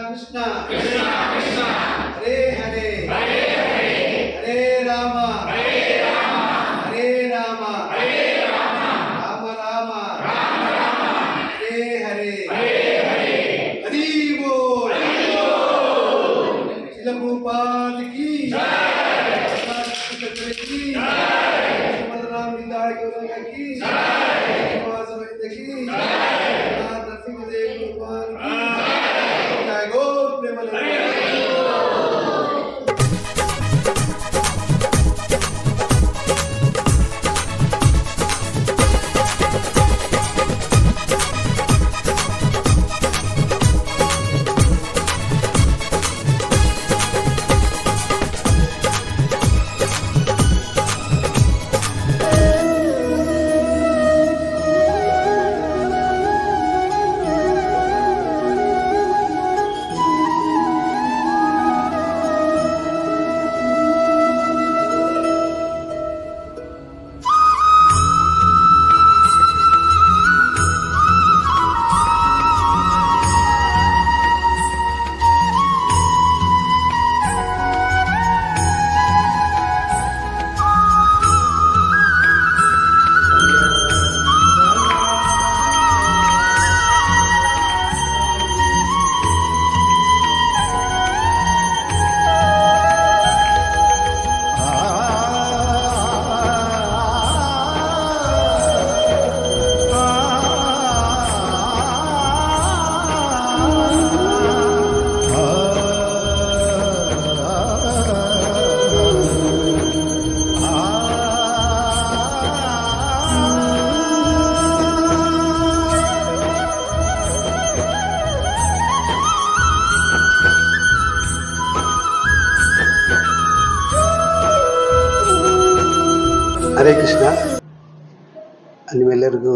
ಕೃಷ್ಣ ಹರೇ ಹರೇ ಹರೇ ರಾಮ ಹರೇ ರಾಮ ರಾಮ ರಾಮ ಹರೇ ಹರೇ ಹರಿ ಬೋಲ್ ಶಿಲ ಪ್ರಭುಪಾದ ಕಿ की बलराम निदाय गौरंग की श्रीनिवास वैद्य की नरसिंहदेव भगवान की जय गौर प्रेमानंद। ಹರೇ ಕೃಷ್ಣ. ನಿಮ್ಮೆಲ್ಲರಿಗೂ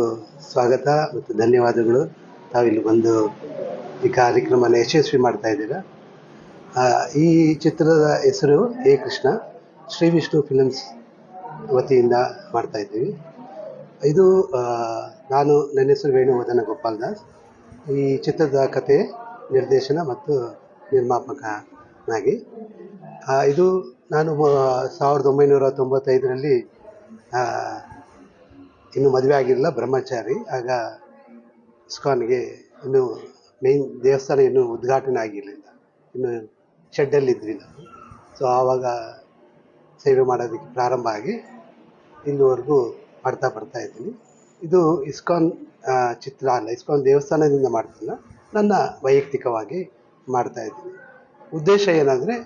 ಸ್ವಾಗತ ಮತ್ತು ಧನ್ಯವಾದಗಳು. ತಾವಿಲ್ಲಿ ಬಂದು ಈ ಕಾರ್ಯಕ್ರಮನ ಯಶಸ್ವಿ ಮಾಡ್ತಾ ಇದ್ದೀರಾ. ಈ ಚಿತ್ರದ ಹೆಸರು ಹೇ ಕೃಷ್ಣ, ಶ್ರೀ ವಿಷ್ಣು ಫಿಲಮ್ಸ್ ವತಿಯಿಂದ ಮಾಡ್ತಾ ಇದ್ದೀವಿ. ಇದು ನನ್ನ ಹೆಸರು ವೇಣುವರ್ಧನ ಗೋಪಾಲ್ ದಾಸ್. ಈ ಚಿತ್ರದ ಕತೆ, ನಿರ್ದೇಶನ ಮತ್ತು ನಿರ್ಮಾಪಕನಾಗಿ ಇದು ನಾನು 1995ರಲ್ಲಿ ಇನ್ನೂ ಮದುವೆ ಆಗಿರಲಿಲ್ಲ, ಬ್ರಹ್ಮಚಾರಿ. ಆಗ ಇಸ್ಕಾನ್ಗೆ ಇನ್ನೂ ಮೇನ್ ದೇವಸ್ಥಾನ ಇನ್ನೂ ಉದ್ಘಾಟನೆ ಆಗಿರಲಿಲ್ಲ, ಇನ್ನು ಶೆಡ್ಡಲ್ಲಿದ್ವಿ ನಾವು. ಸೊ ಆವಾಗ ಸೇವೆ ಮಾಡೋದಕ್ಕೆ ಪ್ರಾರಂಭ ಆಗಿ ಇಲ್ಲಿವರೆಗೂ ಬರ್ತಾ ಇದ್ದೀನಿ. ಇದು ಇಸ್ಕಾನ್ ಚಿತ್ರ ಅಲ್ಲ, ಇಸ್ಕಾನ್ ದೇವಸ್ಥಾನದಿಂದ ಮಾಡ್ತಿಲ್ಲ, ನನ್ನ ವೈಯಕ್ತಿಕವಾಗಿ ಮಾಡ್ತಾಯಿದ್ದೀನಿ. ಉದ್ದೇಶ ಏನಂದರೆ,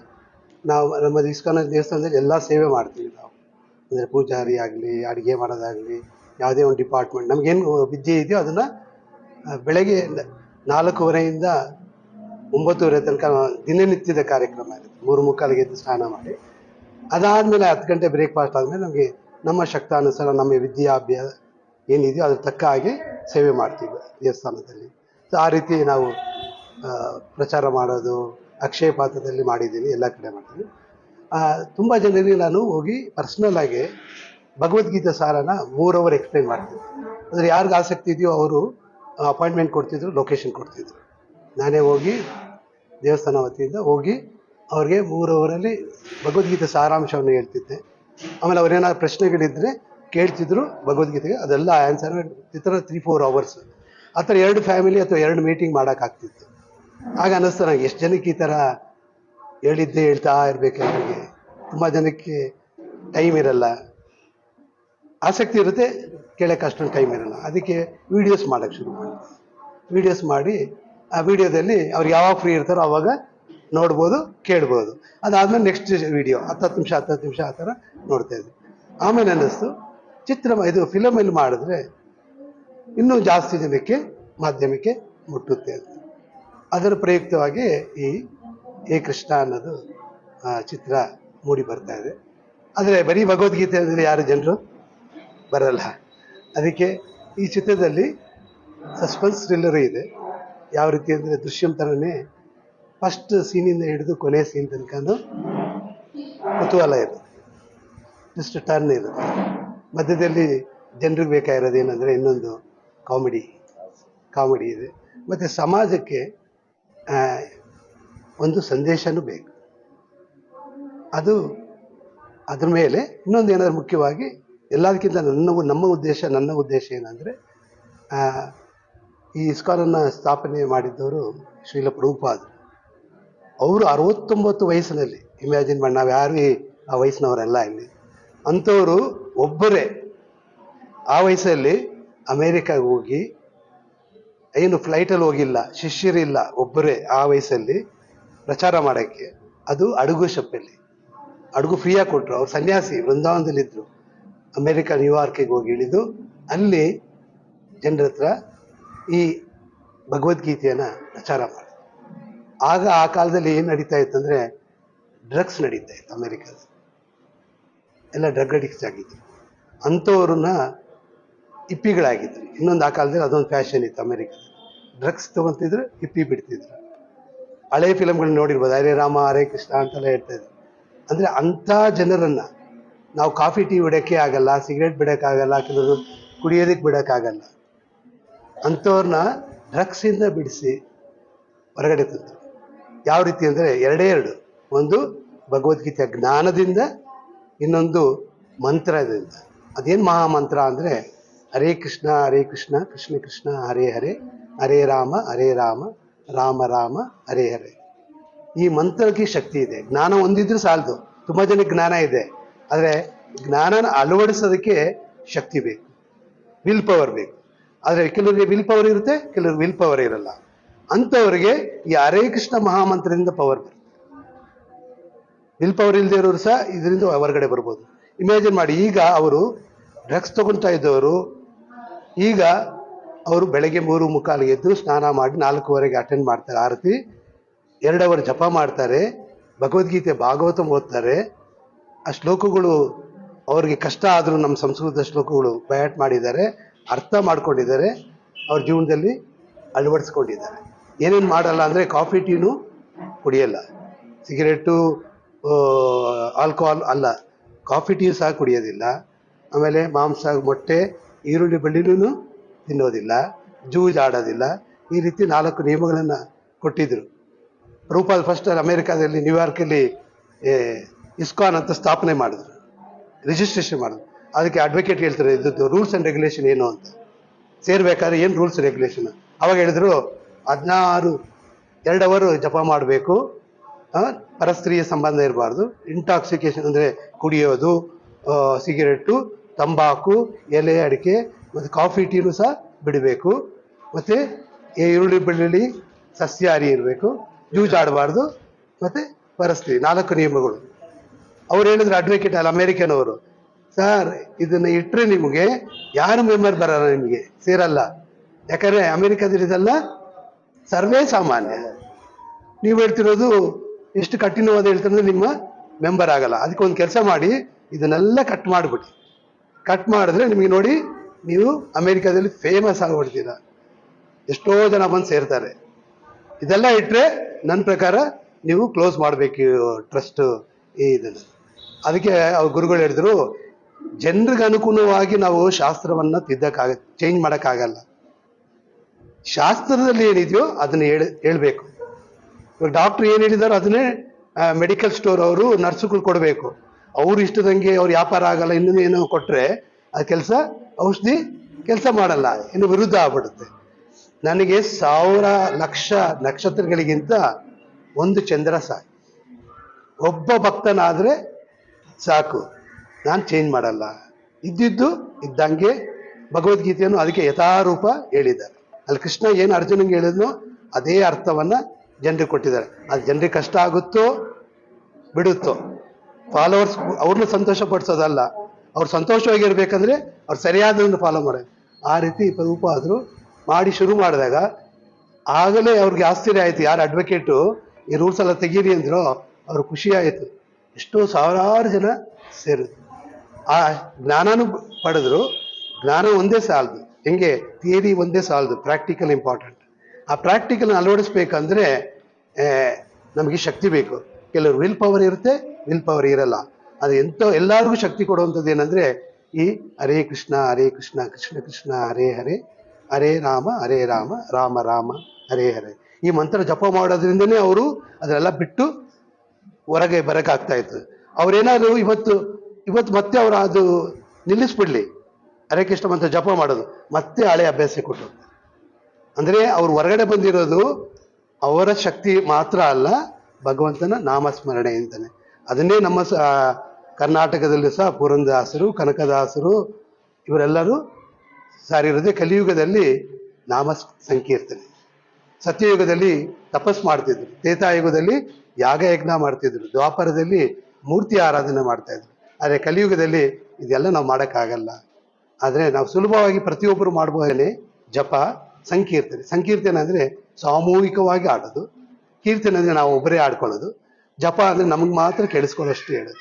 ನಾವು ನಮ್ಮದು ಇಸ್ಕಾನ್ ದೇವಸ್ಥಾನದಲ್ಲಿ ಎಲ್ಲ ಸೇವೆ ಮಾಡ್ತೀವಿ ನಾವು. ಅಂದರೆ ಪೂಜಾರಿ ಆಗಲಿ, ಅಡುಗೆ ಮಾಡೋದಾಗಲಿ, ಯಾವುದೇ ಒಂದು ಡಿಪಾರ್ಟ್ಮೆಂಟ್ ನಮಗೇನು ವಿದ್ಯೆ ಇದೆಯೋ ಅದನ್ನು ಬೆಳಗ್ಗೆ 4:15ಯಿಂದ 9:30 ತನಕ ದಿನನಿತ್ಯದ ಕಾರ್ಯಕ್ರಮ ಇರುತ್ತೆ. 3:45ಗೆ ಎದ್ದು ಸ್ನಾನ ಮಾಡಿ, ಅದಾದಮೇಲೆ 10 ಗಂಟೆ ಬ್ರೇಕ್ಫಾಸ್ಟ್ ಆದಮೇಲೆ ನಮಗೆ ನಮ್ಮ ಶಕ್ತಾನುಸಾರ ನಮ್ಮ ವಿದ್ಯಾಭ್ಯಾಸ ಏನಿದೆಯೋ ಅದ್ರ ತಕ್ಕ ಹಾಗೆ ಸೇವೆ ಮಾಡ್ತೀವಿ ದೇವಸ್ಥಾನದಲ್ಲಿ. ಸೊ ಆ ರೀತಿ ನಾವು ಪ್ರಚಾರ ಮಾಡೋದು, ಅಕ್ಷಯ ಪಾತ್ರದಲ್ಲಿ ಮಾಡಿದ್ದೀನಿ, ಎಲ್ಲ ಕಡೆ ಮಾಡ್ತೀನಿ. ತುಂಬ ಜನರಿಗೆ ನಾನು ಹೋಗಿ ಪರ್ಸ್ನಲ್ಲಾಗಿ ಭಗವದ್ಗೀತೆ ಸಾರನ 3 ಅವರ್ ಎಕ್ಸ್ಪ್ಲೈನ್ ಮಾಡ್ತೀನಿ. ಅಂದರೆ ಯಾರಿಗೆ ಆಸಕ್ತಿ ಇದೆಯೋ ಅವರು ಅಪಾಯಿಂಟ್ಮೆಂಟ್ ಕೊಡ್ತಿದ್ರು, ಲೊಕೇಶನ್ ಕೊಡ್ತಿದ್ರು. ನಾನೇ ಹೋಗಿ ದೇವಸ್ಥಾನ ವತಿಯಿಂದ ಹೋಗಿ ಅವ್ರಿಗೆ 3 ಅವರಲ್ಲಿ ಭಗವದ್ಗೀತೆ ಸಾರಾಂಶವನ್ನು ಹೇಳ್ತಿದ್ದೆ. ಆಮೇಲೆ ಅವ್ರೇನಾದ್ರು ಪ್ರಶ್ನೆಗಳಿದ್ದರೆ ಕೇಳ್ತಿದ್ರು ಭಗವದ್ಗೀತೆಗೆ, ಅದೆಲ್ಲ ಆನ್ಸರ್ ಈ ಥರ 3-4 ಅವರ್ಸ್ ಆ ಥರ 2 ಫ್ಯಾಮಿಲಿ ಅಥವಾ 2 ಮೀಟಿಂಗ್ ಮಾಡೋಕ್ಕಾಗ್ತಿತ್ತು. ಆಗ ಅನ್ನಿಸ್ತು ನನಗೆ, ಎಷ್ಟು ಜನಕ್ಕೆ ಈ ಥರ ಹೇಳ್ತಾ ಇರಬೇಕು. ಅವರಿಗೆ ತುಂಬ ಜನಕ್ಕೆ ಟೈಮ್ ಇರಲ್ಲ, ಆಸಕ್ತಿ ಇರುತ್ತೆ, ಕೇಳೋಕ್ಕೆ ಅಷ್ಟೊಂದು ಟೈಮ್ ಇರಲ್ಲ. ಅದಕ್ಕೆ ವೀಡಿಯೋಸ್ ಮಾಡೋಕ್ಕೆ ಶುರು ಮಾಡಿ, ವೀಡಿಯೋಸ್ ಮಾಡಿ ಆ ವೀಡಿಯೋದಲ್ಲಿ ಅವ್ರು ಯಾವಾಗ ಫ್ರೀ ಇರ್ತಾರೋ ಆವಾಗ ನೋಡ್ಬೋದು, ಕೇಳ್ಬೋದು. ಅದಾದಮೇಲೆ ನೆಕ್ಸ್ಟ್ ವೀಡಿಯೋ 10 ನಿಮಿಷ ಆ ಥರ ನೋಡ್ತಾಯಿದ್ವಿ. ಆಮೇಲೆ ಅನ್ನಿಸ್ತು, ಇದು ಫಿಲಮಲ್ಲಿ ಮಾಡಿದ್ರೆ ಇನ್ನೂ ಜಾಸ್ತಿ ಜನಕ್ಕೆ ಮಾಧ್ಯಮಕ್ಕೆ ಮುಟ್ಟುತ್ತೆ ಅಂತ. ಅದರ ಪ್ರಯುಕ್ತವಾಗಿ ಈ ಹೇ ಕೃಷ್ಣ ಅನ್ನೋದು ಚಿತ್ರ ಮೂಡಿ ಬರ್ತಾ ಇದೆ. ಆದರೆ ಬರೀ ಭಗವದ್ಗೀತೆ ಅಂದರೆ ಯಾರು ಜನರು ಬರಲ್ಲ. ಅದಕ್ಕೆ ಈ ಚಿತ್ರದಲ್ಲಿ ಸಸ್ಪೆನ್ಸ್ ಥ್ರಿಲ್ಲರು ಇದೆ. ಯಾವ ರೀತಿ ಅಂದರೆ ದೃಶ್ಯಂ ಥರನೇ ಫಸ್ಟ್ ಸೀನಿಂದ ಹಿಡಿದು ಕೊನೆ ಸೀನ್ ತನಕ ಕುತೂಹಲ ಇರುತ್ತೆ, ಜಸ್ಟ್ ಟರ್ನ್ ಇರುತ್ತೆ. ಮಧ್ಯದಲ್ಲಿ ಜನರಿಗೆ ಬೇಕಾಗಿರೋದು ಏನಂದರೆ ಇನ್ನೊಂದು ಕಾಮಿಡಿ ಇದೆ. ಮತ್ತು ಸಮಾಜಕ್ಕೆ ಒಂದು ಸಂದೇಶನೂ ಬೇಕು. ಅದು ಅದ್ರ ಮೇಲೆ ಇನ್ನೊಂದು ಏನಾದ್ರು ಮುಖ್ಯವಾಗಿ ಎಲ್ಲದಕ್ಕಿಂತ ನಮ್ಮ ಉದ್ದೇಶ ಏನಂದರೆ, ಈ ಇಸ್ಕಾನನ್ನು ಸ್ಥಾಪನೆ ಮಾಡಿದ್ದವರು ಶ್ರೀಲ ಪ್ರಭುಪಾದರು. ಅವರು 69 ವಯಸ್ಸಿನಲ್ಲಿ, ಇಮ್ಯಾಜಿನ್ ಮಾಡಿ, ನಾವು ಯಾರು ಆ ವಯಸ್ಸಿನವರೆಲ್ಲ ಇಲ್ಲಿ. ಅಂಥವರು ಒಬ್ಬರೇ ಆ ವಯಸ್ಸಲ್ಲಿ ಅಮೇರಿಕಾಗೆ ಹೋಗಿ, ಏನು ಫ್ಲೈಟಲ್ಲಿ ಹೋಗಿಲ್ಲ, ಶಿಷ್ಯರಿಲ್ಲ, ಒಬ್ಬರೇ ಆ ವಯಸ್ಸಲ್ಲಿ ಪ್ರಚಾರ ಮಾಡೋಕ್ಕೆ. ಅದು ಹಡಗು ಶಪ್ಪಲ್ಲಿ, ಹಡಗು ಫ್ರೀಯಾಗಿ ಕೊಟ್ಟರು. ಅವ್ರು ಸನ್ಯಾಸಿ, ವೃಂದಾವನದಲ್ಲಿದ್ದರು. ಅಮೇರಿಕಾ ನ್ಯೂಯಾರ್ಕಿಗೆ ಹೋಗಿ ಇಳಿದು ಅಲ್ಲಿ ಜನರ ಹತ್ರ ಈ ಭಗವದ್ಗೀತೆಯನ್ನು ಪ್ರಚಾರ ಮಾಡಿದ್ರು. ಆಗ ಆ ಕಾಲದಲ್ಲಿ ಏನು ನಡೀತಾ ಇತ್ತಂದರೆ, ಡ್ರಗ್ಸ್ ನಡೀತಾ ಇತ್ತು ಅಮೇರಿಕಾದ. ಎಲ್ಲ ಡ್ರಗ್ ಅಡಿಕ್ಟ್ಸ್ ಆಗಿದ್ರು. ಅಂಥವ್ರನ್ನ ಹಿಪ್ಪಿಗಳಾಗಿದ್ರು. ಇನ್ನೊಂದು ಆ ಕಾಲದಲ್ಲಿ ಅದೊಂದು ಫ್ಯಾಷನ್ ಇತ್ತು ಅಮೇರಿಕಾದ. ಡ್ರಗ್ಸ್ ತೊಗೊತಿದ್ರು, ಹಿಪ್ಪಿ ಬಿಡ್ತಿದ್ರು. ಹಳೆ ಫಿಲಮ್ಗಳನ್ನ ನೋಡಿರ್ಬೋದು, ಹರೇ ರಾಮ ಹರೇ ಕೃಷ್ಣ ಅಂತೆಲ್ಲ ಹೇಳ್ತಾ ಇದ್ರು. ಅಂದರೆ ಅಂಥ ಜನರನ್ನು ನಾವು ಕಾಫಿ ಟೀ ಬಿಡೋಕ್ಕೆ ಆಗಲ್ಲ, ಸಿಗರೇಟ್ ಬಿಡೋಕ್ಕಾಗಲ್ಲ, ಕೆಲವರು ಕುಡಿಯೋದಕ್ಕೆ ಬಿಡೋಕ್ಕಾಗಲ್ಲ. ಅಂಥವ್ರನ್ನ ಡ್ರಗ್ಸಿಂದ ಬಿಡಿಸಿ ಹೊರಗಡೆ ತಂದರು. ಯಾವ ರೀತಿ ಅಂದರೆ ಎರಡು, ಒಂದು ಭಗವದ್ಗೀತೆಯ ಜ್ಞಾನದಿಂದ, ಇನ್ನೊಂದು ಮಂತ್ರದಿಂದ. ಅದೇನು ಮಹಾಮಂತ್ರ ಅಂದರೆ, ಹರೇ ಕೃಷ್ಣ ಕೃಷ್ಣ ಕೃಷ್ಣ ಹರೇ ಹರೇ, ಹರೇ ರಾಮ ರಾಮ ರಾಮ ಹರೇ ಹರೇ. ಈ ಮಂತ್ರಕ್ಕೆ ಶಕ್ತಿ ಇದೆ. ಜ್ಞಾನ ಹೊಂದಿದ್ರೂ ಸಾಲದು. ತುಂಬ ಜನಕ್ಕೆ ಜ್ಞಾನ ಇದೆ, ಆದರೆ ಜ್ಞಾನನ ಅಳವಡಿಸೋದಕ್ಕೆ ಶಕ್ತಿ ಬೇಕು, ವಿಲ್ ಪವರ್ ಬೇಕು. ಆದರೆ ಕೆಲವರಿಗೆ ವಿಲ್ ಪವರ್ ಇರುತ್ತೆ, ಕೆಲವ್ರಿಗೆ ವಿಲ್ ಪವರ್ ಇರಲ್ಲ. ಅಂಥವ್ರಿಗೆ ಈ ಹರೇ ಕೃಷ್ಣ ಮಹಾಮಂತ್ರದಿಂದ ಪವರ್ ಬರುತ್ತೆ. ವಿಲ್ ಪವರ್ ಇಲ್ಲದೆ ಇರೋರು ಸಹ ಇದರಿಂದ ಹೊರಗಡೆ ಬರ್ಬೋದು. ಇಮ್ಯಾಜಿನ್ ಮಾಡಿ, ಈಗ ಅವರು ಡ್ರಗ್ಸ್ ತಗೊಳ್ತಾ ಇದ್ದವರು, ಈಗ ಅವರು ಬೆಳಗ್ಗೆ 3:45 ಎದ್ದು ಸ್ನಾನ ಮಾಡಿ 4:15 ಅಟೆಂಡ್ ಮಾಡ್ತಾರೆ ಆರತಿ, 2 ಅವರ್ ಜಪ ಮಾಡ್ತಾರೆ, ಭಗವದ್ಗೀತೆ ಭಾಗವತ ಓದ್ತಾರೆ. ಆ ಶ್ಲೋಕಗಳು ಅವ್ರಿಗೆ ಕಷ್ಟ ಆದರೂ ನಮ್ಮ ಸಂಸ್ಕೃತ ಶ್ಲೋಕಗಳು ಬಯಾಟ್ ಮಾಡಿದ್ದಾರೆ, ಅರ್ಥ ಮಾಡ್ಕೊಂಡಿದ್ದಾರೆ, ಅವ್ರ ಜೀವನದಲ್ಲಿ ಅಳವಡಿಸ್ಕೊಂಡಿದ್ದಾರೆ. ಏನೇನು ಮಾಡಲ್ಲ ಅಂದರೆ, ಕಾಫಿ ಟೀನು ಕುಡಿಯಲ್ಲ, ಸಿಗರೇಟು ಆಲ್ಕೋಹಾಲ್ ಅಲ್ಲ, ಕಾಫಿ ಟೀ ಸಹ ಕುಡಿಯೋದಿಲ್ಲ. ಆಮೇಲೆ ಮಾಂಸ, ಮೊಟ್ಟೆ, ಈರುಳ್ಳಿ, ಬೆಳ್ಳುಳ್ಳಿನೂ ತಿನ್ನೋದಿಲ್ಲ, ಜೂಜ್ ಆಡೋದಿಲ್ಲ. ಈ ರೀತಿ 4 ನಿಯಮಗಳನ್ನು ಕೊಟ್ಟಿದ್ದರು. ಪ್ರಭುಪಾದ ಫಸ್ಟ್ ಅಮೇರಿಕಾದಲ್ಲಿ ನ್ಯೂಯಾರ್ಕಲ್ಲಿ ಇಸ್ಕಾನ್ ಅಂತ ಸ್ಥಾಪನೆ ಮಾಡಿದ್ರು, ರಿಜಿಸ್ಟ್ರೇಷನ್ ಮಾಡಿದ್ರು. ಅದಕ್ಕೆ ಅಡ್ವೊಕೇಟ್ ಹೇಳ್ತಾರೆ, ಇದ್ದದ್ದು ರೂಲ್ಸ್ ಆ್ಯಂಡ್ ರೆಗ್ಯುಲೇಷನ್ ಏನು ಅಂತ. ಸೇರ್ಬೇಕಾದ್ರೆ ಏನು ರೂಲ್ಸ್ ರೆಗ್ಯುಲೇಷನ್? ಅವಾಗ ಹೇಳಿದ್ರು 2 ಅವರ್ ಜಪ ಮಾಡಬೇಕು, ಪರಸ್ತ್ರೀಯ ಸಂಬಂಧ ಇರಬಾರ್ದು, ಇಂಟಾಕ್ಸಿಕೇಶನ್ ಅಂದರೆ ಕುಡಿಯೋದು, ಸಿಗರೇಟು, ತಂಬಾಕು, ಎಲೆ ಅಡಿಕೆ ಮತ್ತು ಕಾಫಿ ಟೀನು ಸಹ ಬಿಡಬೇಕು, ಮತ್ತು ಈರುಳ್ಳಿ ಬೆಳ್ಳುಳ್ಳಿ ಸಸ್ಯಾಹಾರಿ ಇರಬೇಕು, ಜೂಜಾಡಬಾರ್ದು, ಮತ್ತು ಪರಸ್ತ್ರೀ. 4 ನಿಯಮಗಳು. ಅವ್ರು ಹೇಳಿದ್ರು, ಅಡ್ವೊಕೇಟ್ ಅಲ್ಲ, ಅಮೇರಿಕನ್ ಅವರು, ಸರ್ ಇದನ್ನು ಇಟ್ಟರೆ ನಿಮಗೆ ಯಾರು ಮೆಂಬರ್ ಬರಲ್ಲ, ನಿಮಗೆ ಸೇರಲ್ಲ. ಯಾಕಂದರೆ ಅಮೇರಿಕಾದಲ್ಲಿ ಇದೆಲ್ಲ ಸರ್ವೇ ಸಾಮಾನ್ಯ. ನೀವು ಹೇಳ್ತಿರೋದು ಎಷ್ಟು ಕಠಿಣವಾದ ಹೇಳ್ತಿರೋದು, ನಿಮ್ಮ ಮೆಂಬರ್ ಆಗಲ್ಲ. ಅದಕ್ಕೆ ಒಂದು ಕೆಲಸ ಮಾಡಿ, ಇದನ್ನೆಲ್ಲ ಕಟ್ ಮಾಡಿಬಿಡಿ. ಕಟ್ ಮಾಡಿದ್ರೆ ನಿಮಗೆ ನೋಡಿ, ನೀವು ಅಮೇರಿಕಾದಲ್ಲಿ ಫೇಮಸ್ ಆಗಿಬಿಡ್ತೀರ, ಎಷ್ಟೋ ಜನ ಬಂದು ಸೇರ್ತಾರೆ. ಇದೆಲ್ಲ ಇಟ್ಟರೆ ನನ್ನ ಪ್ರಕಾರ ನೀವು ಕ್ಲೋಸ್ ಮಾಡಬೇಕು ಟ್ರಸ್ಟ್ ಇದನ್ನು. ಅದಕ್ಕೆ ಅವ್ರ ಗುರುಗಳು ಹೇಳಿದ್ರು, ಜನರಿಗೆ ಅನುಗುಣವಾಗಿ ನಾವು ಶಾಸ್ತ್ರವನ್ನು ಚೇಂಜ್ ಮಾಡೋಕ್ಕಾಗಲ್ಲ. ಶಾಸ್ತ್ರದಲ್ಲಿ ಏನಿದೆಯೋ ಅದನ್ನು ಹೇಳ್ಬೇಕು. ಇವಾಗ ಡಾಕ್ಟ್ರು ಏನು ಹೇಳಿದಾರೋ ಅದನ್ನೇ ಮೆಡಿಕಲ್ ಸ್ಟೋರ್ ಅವರು ನರ್ಸುಗಳು ಕೊಡಬೇಕು. ಅವ್ರು ಇಷ್ಟದಂಗೆ ಅವ್ರು ವ್ಯಾಪಾರ ಆಗಲ್ಲ, ಇನ್ನೂ ಏನೋ ಕೊಟ್ಟರೆ ಆ ಔಷಧಿ ಕೆಲಸ ಮಾಡಲ್ಲ, ಇನ್ನು ವಿರುದ್ಧ ಆಗ್ಬಿಡುತ್ತೆ. ನನಗೆ 1000 ಲಕ್ಷ ನಕ್ಷತ್ರಗಳಿಗಿಂತ ಒಂದು ಚಂದ್ರ ಸಾಕು. ಒಬ್ಬ ಭಕ್ತನಾದರೆ ಸಾಕು, ನಾನು ಚೇಂಜ್ ಮಾಡಲ್ಲ. ಇದ್ದಿದ್ದು ಇದ್ದಂಗೆ ಭಗವದ್ಗೀತೆಯನ್ನು ಅದಕ್ಕೆ ಯಥಾರೂಪ ಹೇಳಿದ್ದಾರೆ. ಅಲ್ಲಿ ಕೃಷ್ಣ ಏನು ಅರ್ಜುನಂಗೆ ಹೇಳಿದ್ನೋ ಅದೇ ಅರ್ಥವನ್ನು ಜನರಿಗೆ ಕೊಟ್ಟಿದ್ದಾರೆ. ಅದು ಜನರಿಗೆ ಕಷ್ಟ ಆಗುತ್ತೋ ಬಿಡುತ್ತೋ, ಫಾಲೋವರ್ಸ್ ಅವ್ರನ್ನ ಸಂತೋಷ ಪಡಿಸೋದಲ್ಲ, ಅವ್ರು ಸಂತೋಷವಾಗಿರ್ಬೇಕಂದ್ರೆ ಅವ್ರು ಸರಿಯಾದನ್ನು ಫಾಲೋ ಮಾಡೋದು. ಆ ರೀತಿ ಪ್ರಭುಪಾದರು ಮಾಡಿ ಶುರು ಮಾಡಿದಾಗ ಆಗಲೇ ಅವ್ರಿಗೆ ಆಶ್ಚರ್ಯ ಆಯಿತು. ಯಾರು ಅಡ್ವೊಕೇಟು ಈ ರೂಲ್ಸ್ ಎಲ್ಲ ತೆಗೀರಿ ಅಂದ್ರೋ ಅವ್ರಿಗೆ ಖುಷಿ ಆಯಿತು. ಎಷ್ಟೋ ಸಾವಿರಾರು ಜನ ಸೇರಿದ್ರು, ಆ ಜ್ಞಾನನೂ ಪಡೆದ್ರು. ಜ್ಞಾನ ಒಂದೇ ಸಾಲದು, ಹೆಂಗೆ ಥಿಯರಿ ಒಂದೇ ಸಾಲದು, ಪ್ರಾಕ್ಟಿಕಲ್ ಇಂಪಾರ್ಟೆಂಟ್. ಆ ಪ್ರಾಕ್ಟಿಕಲ್ನ ಅಳವಡಿಸ್ಬೇಕಂದ್ರೆ ನಮಗೆ ಶಕ್ತಿ ಬೇಕು. ಕೆಲವರು ವಿಲ್ ಪವರ್ ಇರುತ್ತೆ, ವಿಲ್ ಪವರ್ ಇರಲ್ಲ. ಅದು ಎಲ್ಲರಿಗೂ ಶಕ್ತಿ ಕೊಡುವಂಥದ್ದು ಏನಂದರೆ ಈ ಹರೇ ಕೃಷ್ಣ ಕೃಷ್ಣ ಕೃಷ್ಣ ಹರೇ ಹರೇ, ಹರೇ ರಾಮ ರಾಮ ರಾಮ ಹರೇ ಹರೇ. ಈ ಮಂತ್ರ ಜಪ ಮಾಡೋದ್ರಿಂದನೇ ಅವರು ಅದನ್ನೆಲ್ಲ ಬಿಟ್ಟು ಹೊರಗೆ ಬರೋಕ್ಕಾಗ್ತಾ ಇತ್ತು. ಅವ್ರೇನಾದ್ರು ಇವತ್ತು ಮತ್ತೆ ಅವರು ಅದು ನಿಲ್ಲಿಸ್ಬಿಡ್ಲಿ, ಹರೇ ಕೃಷ್ಣ ಮಂತ್ರ ಜಪ ಮಾಡೋದು, ಮತ್ತೆ ಹಳೆ ಅಭ್ಯಾಸ ಕೊಟ್ಟು. ಅಂದರೆ ಅವ್ರು ಹೊರಗಡೆ ಬಂದಿರೋದು ಅವರ ಶಕ್ತಿ ಮಾತ್ರ ಅಲ್ಲ, ಭಗವಂತನ ನಾಮಸ್ಮರಣೆ ಅಂತಾನೆ. ಅದನ್ನೇ ನಮ್ಮ ಕರ್ನಾಟಕದಲ್ಲಿ ಸಹ ಪುರಂದರದಾಸರು, ಕನಕದಾಸರು ಇವರೆಲ್ಲರೂ ಸಾರಿರೋದೇ. ಕಲಿಯುಗದಲ್ಲಿ ನಾಮ ಸಂಕೀರ್ತನೆ, ಸತ್ಯಯುಗದಲ್ಲಿ ತಪಸ್ ಮಾಡ್ತಿದ್ರು, ತ್ರೇತಾಯುಗದಲ್ಲಿ ಯಾಗಯಜ್ಞ ಮಾಡ್ತಿದ್ರು, ದ್ವಾಪರದಲ್ಲಿ ಮೂರ್ತಿ ಆರಾಧನೆ ಮಾಡ್ತಾ ಇದ್ರು. ಆದರೆ ಕಲಿಯುಗದಲ್ಲಿ ಇದೆಲ್ಲ ನಾವು ಮಾಡೋಕ್ಕಾಗಲ್ಲ. ಆದರೆ ನಾವು ಸುಲಭವಾಗಿ ಪ್ರತಿಯೊಬ್ಬರು ಮಾಡ್ಬೋದೇ ಜಪ, ಸಂಕೀರ್ತನೆ. ಸಂಕೀರ್ತನೆ ಅಂದರೆ ಸಾಮೂಹಿಕವಾಗಿ ಆಡೋದು, ಕೀರ್ತನೆ ಅಂದರೆ ನಾವು ಒಬ್ಬರೇ ಆಡ್ಕೊಳ್ಳೋದು, ಜಪ ಅಂದರೆ ನಮಗೆ ಮಾತ್ರ ಕೇಳಿಸ್ಕೊಳ್ಳೋಷ್ಟು ಹೇಳೋದು.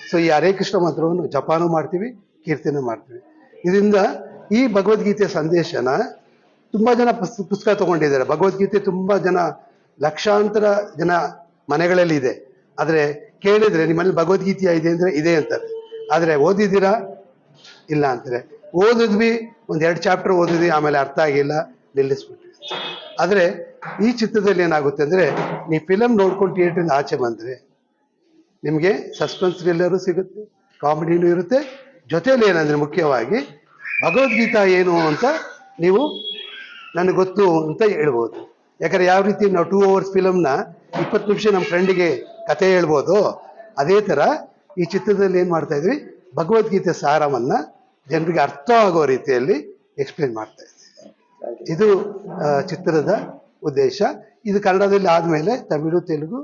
ಸೊ ಈ ಹರೇ ಕೃಷ್ಣ ಮಂತ್ರವನ್ನು ಜಪಾನೂ ಮಾಡ್ತೀವಿ, ಕೀರ್ತನೆ ಮಾಡ್ತೀವಿ. ಇದರಿಂದ ಈ ಭಗವದ್ಗೀತೆ ಸಂದೇಶನ ತುಂಬ ಜನ ಪುಸ್ತಕ ತೊಗೊಂಡಿದ್ದಾರೆ. ಭಗವದ್ಗೀತೆ ತುಂಬ ಜನ, ಲಕ್ಷಾಂತರ ಜನ ಮನೆಗಳಲ್ಲಿ ಇದೆ. ಆದರೆ ಕೇಳಿದರೆ ನಿಮ್ಮಲ್ಲಿ ಭಗವದ್ಗೀತೆಯ ಇದೆ ಅಂದರೆ ಇದೆ ಅಂತಾರೆ. ಆದರೆ ಓದಿದ್ದೀರಾ? ಇಲ್ಲ ಅಂತಾರೆ. ಓದಿದ್ವಿ, 1-2 ಚಾಪ್ಟರ್ ಓದಿದ್ವಿ, ಆಮೇಲೆ ಅರ್ಥ ಆಗಿಲ್ಲ, ನಿಲ್ಲಿಸ್ಬಿಟ್ವಿ. ಆದರೆ ಈ ಚಿತ್ರದಲ್ಲಿ ಏನಾಗುತ್ತೆ ಅಂದರೆ, ನೀವು ಫಿಲಮ್ ನೋಡ್ಕೊಂಡು ಥಿಯೇಟ್ರಿಂದ ಆಚೆ ಬಂದರೆ ನಿಮಗೆ ಸಸ್ಪೆನ್ಸ್ ಥ್ರಿಲ್ಲರು ಸಿಗುತ್ತೆ, ಕಾಮಿಡಿನೂ ಇರುತ್ತೆ. ಜೊತೆಯಲ್ಲಿ ಏನಂದರೆ ಮುಖ್ಯವಾಗಿ ಭಗವದ್ಗೀತಾ ಏನು ಅಂತ ನೀವು ನನಗೆ ಗೊತ್ತು ಅಂತ ಹೇಳ್ಬೋದು. ಯಾಕಂದರೆ ಯಾವ ರೀತಿ ನಾವು 2 hours ಫಿಲಮ್ನ 20 ನಿಮಿಷ ನಮ್ಮ ಫ್ರೆಂಡಿಗೆ ಕತೆ ಹೇಳ್ಬೋದು, ಅದೇ ಥರ ಈ ಚಿತ್ರದಲ್ಲಿ ಏನು ಮಾಡ್ತಾ ಇದ್ವಿ, ಭಗವದ್ಗೀತೆ ಸಾರವನ್ನು ಜನರಿಗೆ ಅರ್ಥ ಆಗೋ ರೀತಿಯಲ್ಲಿ ಎಕ್ಸ್ಪ್ಲೇನ್ ಮಾಡ್ತಾ ಇದ್ವಿ. ಇದು ಚಿತ್ರದ ಉದ್ದೇಶ. ಇದು ಕನ್ನಡದಲ್ಲಿ ಆದಮೇಲೆ ತಮಿಳು, ತೆಲುಗು,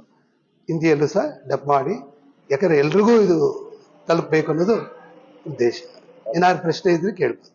ಹಿಂದಿಯಲ್ಲೂ ಸಹ ಡಬ್ ಮಾಡಿ, ಯಾಕಂದರೆ ಎಲ್ರಿಗೂ ಇದು ತಲುಪಬೇಕು ಅನ್ನೋದು ಉದ್ದೇಶ. ಏನಾದ್ರು ಪ್ರಶ್ನೆ ಇದ್ರೆ ಕೇಳ್ಬೋದು.